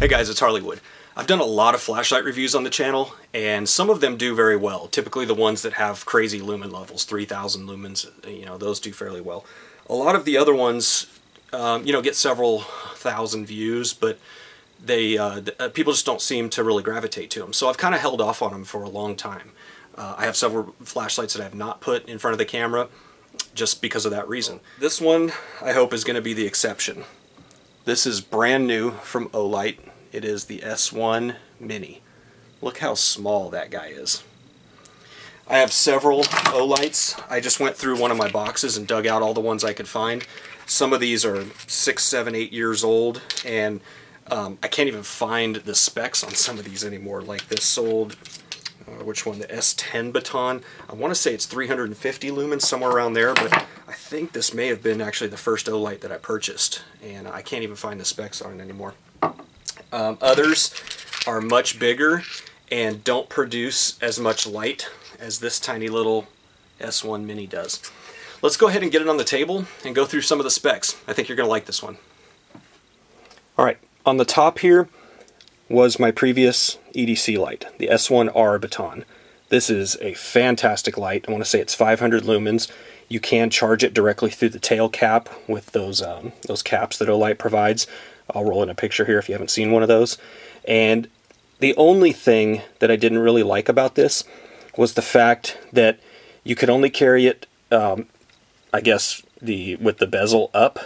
Hey guys, it's Hollywood. I've done a lot of flashlight reviews on the channel, and some of them do very well. Typically the ones that have crazy lumen levels, 3,000 lumens, those do fairly well. A lot of the other ones, get several thousand views, but they people just don't seem to really gravitate to them. So I've kind of held off on them for a long time. I have several flashlights that I have not put in front of the camera just because of that reason. This one, I hope, is going to be the exception. This is brand new from Olight. It is the S1 Mini. Look how small that guy is. I have several Olights. I just went through one of my boxes and dug out all the ones I could find. Some of these are 6, 7, 8 years old, and I can't even find the specs on some of these anymore. Like this sold, which one? The S10 baton. I want to say it's 350 lumens, somewhere around there, but I think this may have been actually the first Olight that I purchased, and I can't even find the specs on it anymore. Others are much bigger and don't produce as much light as this tiny little S1 Mini does. Let's go ahead and get it on the table and go through some of the specs. I think you're going to like this one. Alright, on the top here was my previous EDC light, the S1R baton. This is a fantastic light. I want to say it's 500 lumens. You can charge it directly through the tail cap with those caps that Olight provides. I'll roll in a picture here if you haven't seen one of those. And the only thing that I didn't really like about this was the fact that you could only carry it, I guess, with the bezel up,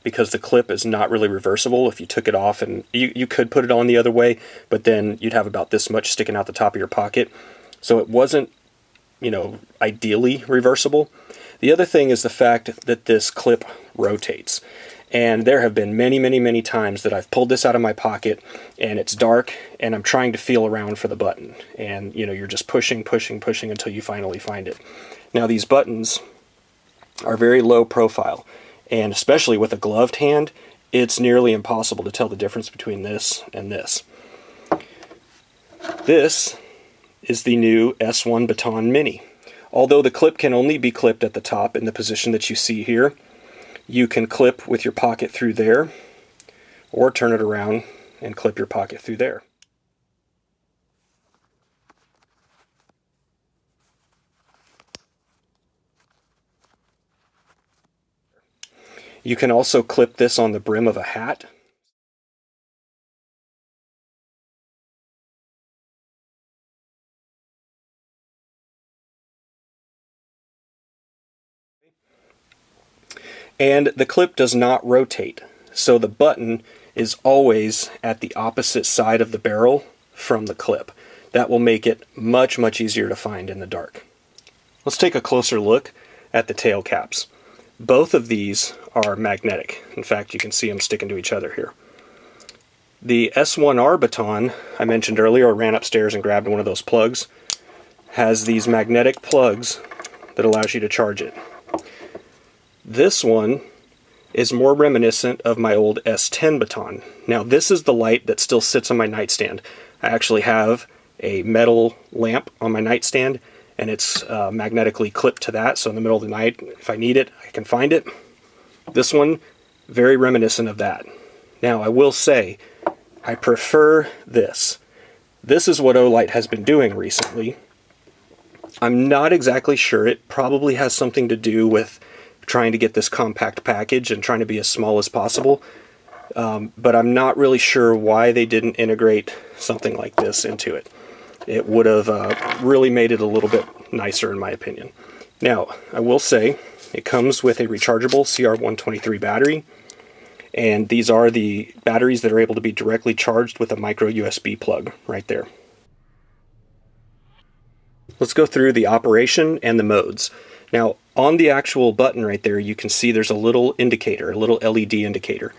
because the clip is not really reversible. If you took it off, and you could put it on the other way, but then you'd have about this much sticking out the top of your pocket. So it wasn't, ideally reversible. The other thing is the fact that this clip rotates. And there have been many, many, many times that I've pulled this out of my pocket and it's dark and I'm trying to feel around for the button. And, you're just pushing, pushing, pushing until you finally find it. Now these buttons are very low profile, and especially with a gloved hand, it's nearly impossible to tell the difference between this and this. This is the new S1 Baton Mini. Although the clip can only be clipped at the top in the position that you see here, you can clip with your pocket through there, or turn it around and clip your pocket through there. You can also clip this on the brim of a hat. And the clip does not rotate, so the button is always at the opposite side of the barrel from the clip. That will make it much, much easier to find in the dark. Let's take a closer look at the tail caps. Both of these are magnetic. In fact, you can see them sticking to each other here. The S1R baton I mentioned earlier, I ran upstairs and grabbed one of those plugs, has these magnetic plugs that allows you to charge it. This one is more reminiscent of my old S10 baton. Now this is the light that still sits on my nightstand. I actually have a metal lamp on my nightstand, and it's magnetically clipped to that, so in the middle of the night, if I need it, I can find it. This one, very reminiscent of that. Now I will say, I prefer this. This is what Olight has been doing recently. I'm not exactly sure. It probably has something to do with trying to get this compact package and trying to be as small as possible. But I'm not really sure why they didn't integrate something like this into it. It would have really made it a little bit nicer, in my opinion. Now, I will say, it comes with a rechargeable CR123 battery, and these are the batteries that are able to be directly charged with a micro USB plug right there. Let's go through the operation and the modes. Now, on the actual button right there, you can see there's a little indicator, a little LED indicator.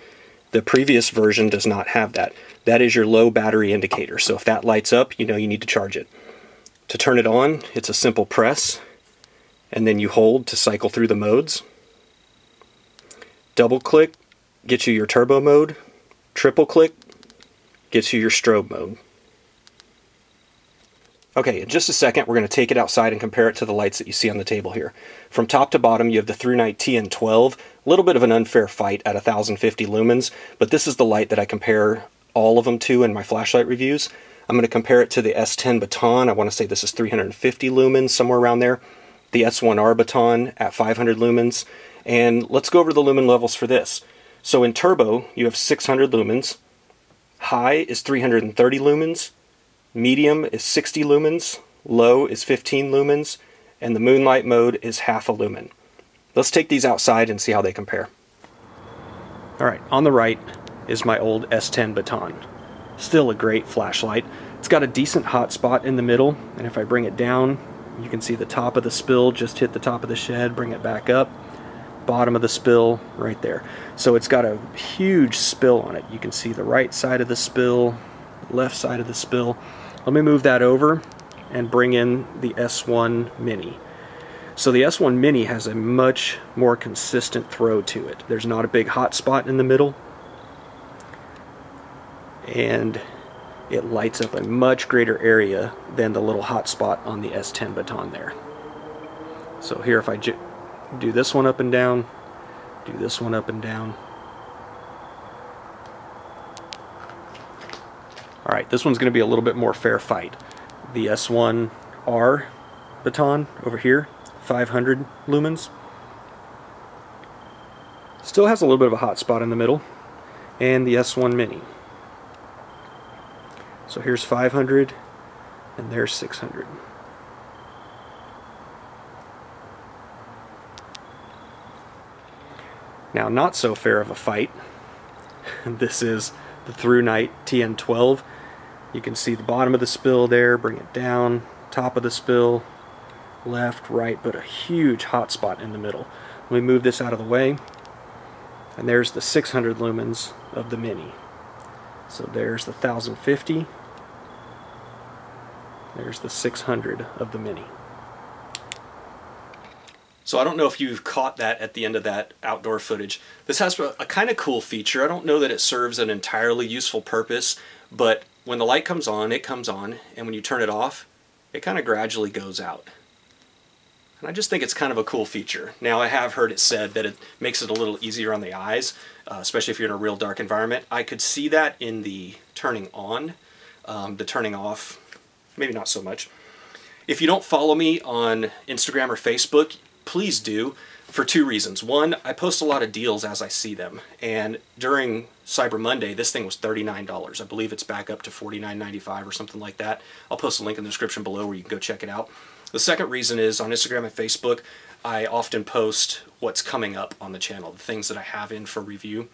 The previous version does not have that. That is your low battery indicator, so if that lights up, you need to charge it. To turn it on, it's a simple press, and then you hold to cycle through the modes. Double click gets you your turbo mode. Triple click gets you your strobe mode. Okay, in just a second, we're going to take it outside and compare it to the lights that you see on the table here. From top to bottom, you have the ThruNite TN12, a little bit of an unfair fight at 1050 lumens, but this is the light that I compare all of them to in my flashlight reviews. I'm going to compare it to the S10 Baton. I want to say this is 350 lumens, somewhere around there. The S1R Baton at 500 lumens. And let's go over the lumen levels for this. So in turbo, you have 600 lumens. High is 330 lumens. Medium is 60 lumens. Low is 15 lumens. And the moonlight mode is half a lumen. Let's take these outside and see how they compare. Alright, on the right is my old S10 Baton. Still a great flashlight. It's got a decent hot spot in the middle, and if I bring it down, you can see the top of the spill just hit the top of the shed, bring it back up, bottom of the spill right there. So it's got a huge spill on it. You can see the right side of the spill, left side of the spill. Let me move that over and bring in the S1 Mini. So the S1 Mini has a much more consistent throw to it. There's not a big hot spot in the middle, and it lights up a much greater area than the little hot spot on the S10 Baton there. So here, if I do this one up and down, do this one up and down. Alright, this one's going to be a little bit more fair fight. The S1R Baton over here, 500 lumens. Still has a little bit of a hot spot in the middle. And the S1 Mini. So here's 500 and there's 600. Now, not so fair of a fight. This is the Through Night TN12. You can see the bottom of the spill there, bring it down, top of the spill, left, right, but a huge hot spot in the middle. Let me move this out of the way, and there's the 600 lumens of the Mini. So there's the 1050, there's the 600 of the Mini. So I don't know if you've caught that at the end of that outdoor footage. This has a kind of cool feature. I don't know that it serves an entirely useful purpose, but when the light comes on, it comes on, and when you turn it off, it kind of gradually goes out. And I just think it's kind of a cool feature. Now, I have heard it said that it makes it a little easier on the eyes, especially if you're in a real dark environment. I could see that in the turning on. The turning off, maybe not so much. If you don't follow me on Instagram or Facebook, please do, for two reasons. One, I post a lot of deals as I see them, and during Cyber Monday, this thing was $39. I believe it's back up to $49.95 or something like that. I'll post a link in the description below where you can go check it out. The second reason is on Instagram and Facebook, I often post what's coming up on the channel, the things that I have in for review.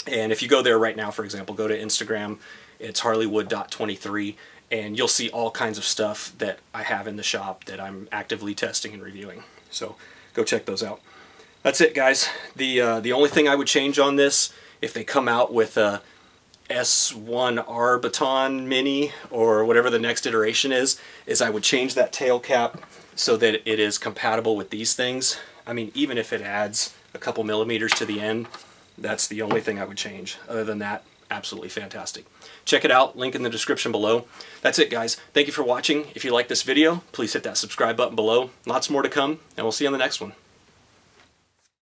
And if you go there right now, for example, go to Instagram, it's harleywood.23, and you'll see all kinds of stuff that I have in the shop that I'm actively testing and reviewing. So go check those out. That's it, guys. The only thing I would change on this, if they come out with a S1R Baton Mini or whatever the next iteration is I would change that tail cap so that it is compatible with these things. I mean, even if it adds a couple millimeters to the end, that's the only thing I would change. Other than that, absolutely fantastic. Check it out, link in the description below. That's it, guys. Thank you for watching. If you like this video, please hit that subscribe button below. Lots more to come, and we'll see you on the next one.